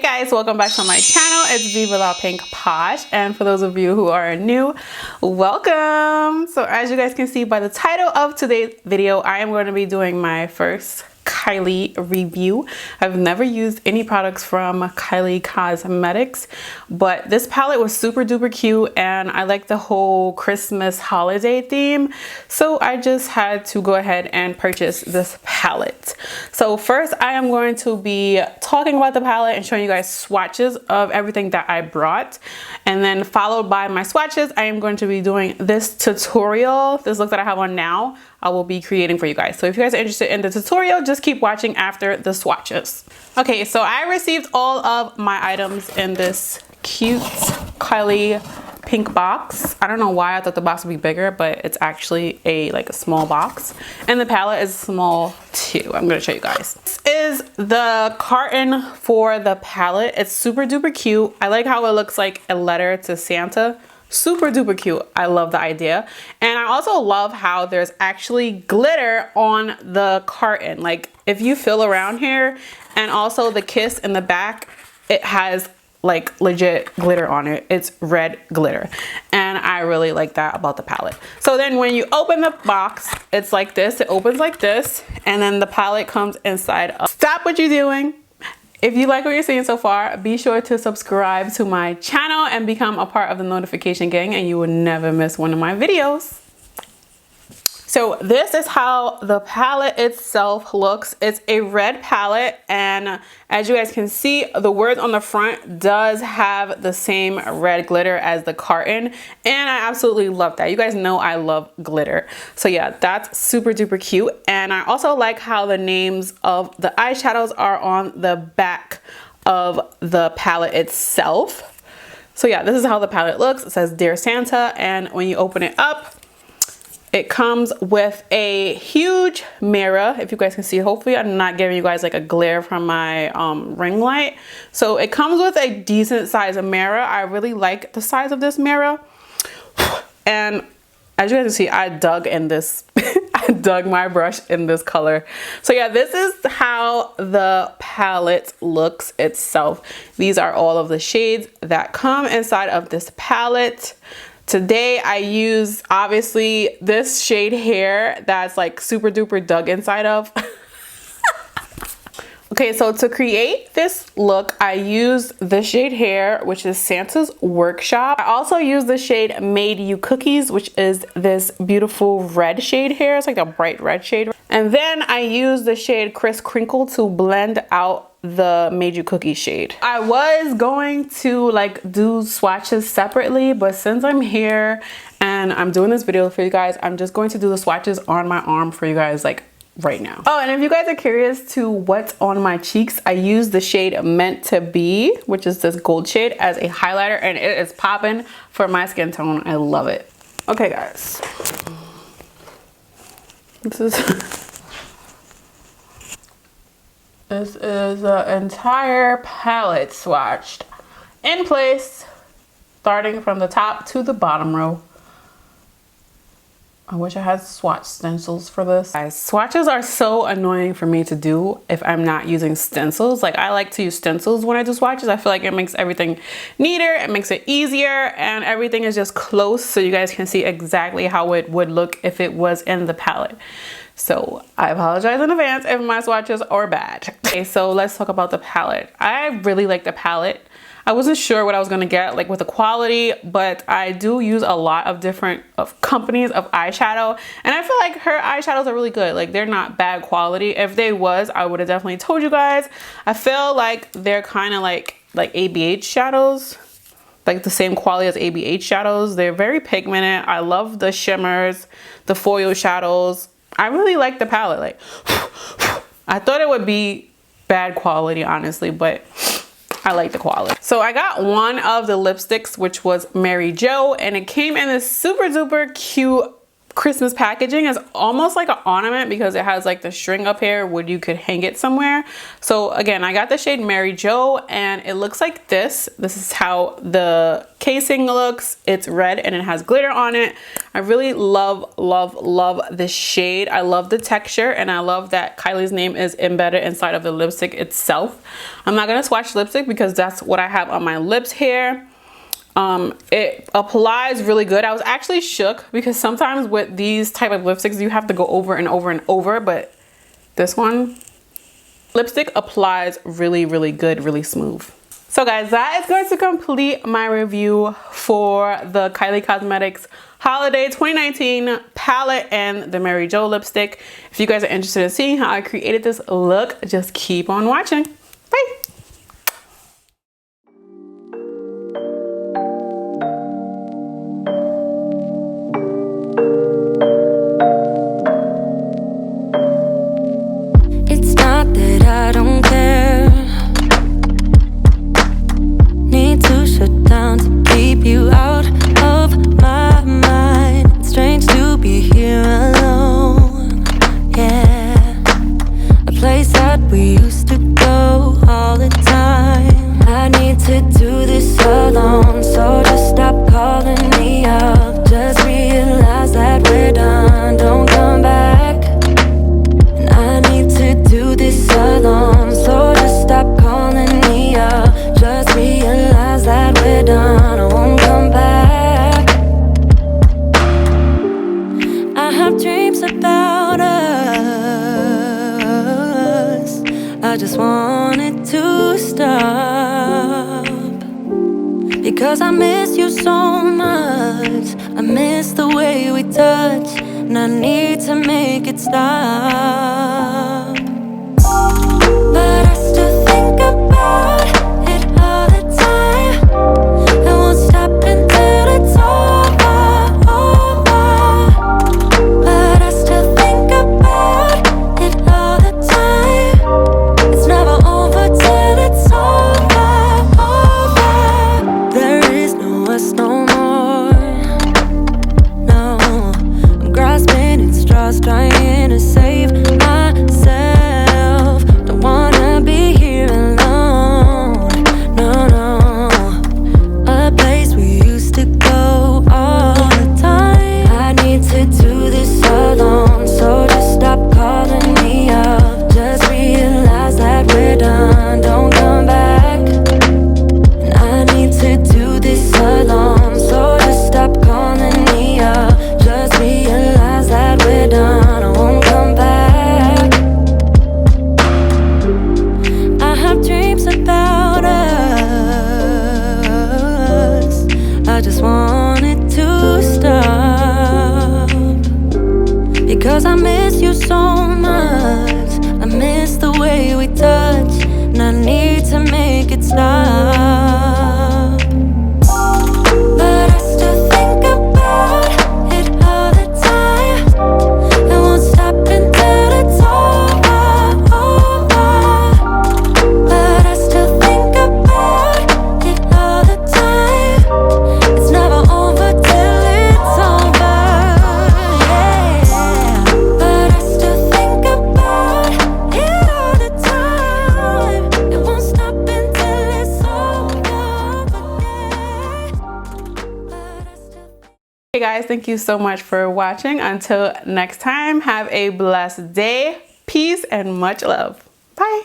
Guys, welcome back to my channel. It's Viva La Pink Posh, and for those of you who are new, welcome. So as you guys can see by the title of today's video, I am going to be doing my first Kylie review. I've never used any products from Kylie Cosmetics, but this palette was super duper cute and I like the whole Christmas holiday theme, so I just had to go ahead and purchase this palette. So first I am going to be talking about the palette and showing you guys swatches of everything that I brought, and then followed by my swatches I am going to be doing this tutorial. This look that I have on now I will be creating for you guys. So if you guys are interested in the tutorial, just keep watching after the swatches. Okay, so I received all of my items in this cute Kylie pink box. I don't know why I thought the box would be bigger, but it's actually a small box. And the palette is small too. I'm gonna show you guys. This is the carton for the palette. It's super duper cute. I like how it looks like a letter to Santa. Super duper cute. I love the idea. And I also love how there's actually glitter on the carton. Like if you feel around here, and also the kiss in the back, it has like legit glitter on it. It's red glitter. And I really like that about the palette. So then when you open the box, it's like this. It opens like this. And then the palette comes inside of. Stop what you're doing. If you like what you're seeing so far, be sure to subscribe to my channel and become a part of the notification gang, and you will never miss one of my videos. So this is how the palette itself looks. It's a red palette, and as you guys can see, the words on the front does have the same red glitter as the carton, and I absolutely love that. You guys know I love glitter. So yeah, that's super duper cute. And I also like how the names of the eyeshadows are on the back of the palette itself. So yeah, this is how the palette looks. It says Dear Santa, and when you open it up, it comes with a huge mirror. If you guys can see, hopefully I'm not giving you guys like a glare from my ring light. So it comes with a decent size of mirror. I really like the size of this mirror. And as you guys can see, I dug in this, I dug my brush in this color. So yeah, this is how the palette looks itself. These are all of the shades that come inside of this palette. Today I use obviously this shade here that's like super duper dug inside of. Okay, so to create this look, I used the shade here, which is Santa's Workshop. I also used the shade Made You Cookies, which is this beautiful red shade here. It's like a bright red shade. And then I used the shade Kris Crinkle to blend out the Made You Cookie shade. I was going to like do swatches separately, but since I'm here and I'm doing this video for you guys, I'm just going to do the swatches on my arm for you guys like right now. Oh, and if you guys are curious to what's on my cheeks, I use the shade Meant to Be, which is this gold shade, as a highlighter, and it is popping for my skin tone. I love it. Okay guys, this is the entire palette swatched in place, starting from the top to the bottom row. I wish I had swatch stencils for this. Guys, swatches are so annoying for me to do if I'm not using stencils. Like I like to use stencils when I do swatches. I feel like it makes everything neater, it makes it easier, and everything is just close so you guys can see exactly how it would look if it was in the palette. So I apologize in advance if my swatches are bad. Okay, so let's talk about the palette. I really like the palette. I wasn't sure what I was gonna get like with the quality, but I do use a lot of different companies of eyeshadow, and I feel like her eyeshadows are really good. Like they're not bad quality. If they was, I would have definitely told you guys. I feel like they're kind of like ABH shadows, like the same quality as ABH shadows. They're very pigmented. I love the shimmers, the foil shadows. I really like the palette. Like I thought it would be bad quality, honestly, but I like the quality. So I got one of the lipsticks, which was Mary Jo, and it came in this super duper cute Christmas packaging. It's almost like an ornament because it has like the string up here where you could hang it somewhere. So again, I got the shade Mary Jo, and it looks like this. This is how the casing looks. It's red and it has glitter on it. I really love this shade. I love the texture, and I love that Kylie's name is embedded inside of the lipstick itself. I'm not gonna swatch lipstick because that's what I have on my lips here. It applies really good. I was actually shook because sometimes with these type of lipsticks you have to go over and over and over, but this one lipstick applies really good, really smooth. So guys, that is going to complete my review for the Kylie Cosmetics Holiday 2019 palette and the Mary Jo lipstick. If you guys are interested in seeing how I created this look, just keep on watching. Bye. I don't care. Need to shut down to keep you out of my mind. It's strange to be here alone. Yeah, a place that we used to go all the time. I need to do this alone, so just stop calling me up. Just realize that we're done. Don't come back. I need to do this alone, so just stop calling me up. Just realize that we're done. I won't come back. I have dreams about us. I just want it to stop, because I miss you so much. I miss the way we touch, and I need to make it stop. But I still think about it all the time. I won't stop until it's over. But I still think about it all the time. It's never over till it's over. There is no us no more. No, I'm grasping at straws, trying to save myself. Don't wanna be here alone. No, no. A place we used to go all the time. I need to do this alone, so just stop calling me up. Just realize that we're done. Don't come back. And I need to do this alone, so just stop calling me up. Just realize that we're done. I won't come back. I have dreams about us. I just want it to stop, because I miss you so much. I miss the way we touch, and I need to make it stop. But I still think about it all the time. I won't stop until it's over. But I still think about it all the time. It's never over till it's over. Yeah. But I still think about it all the time. It won't stop until it's over. Hey guys, thank you so much for watching. Until next time, have a blessed day. Peace and much love. Bye.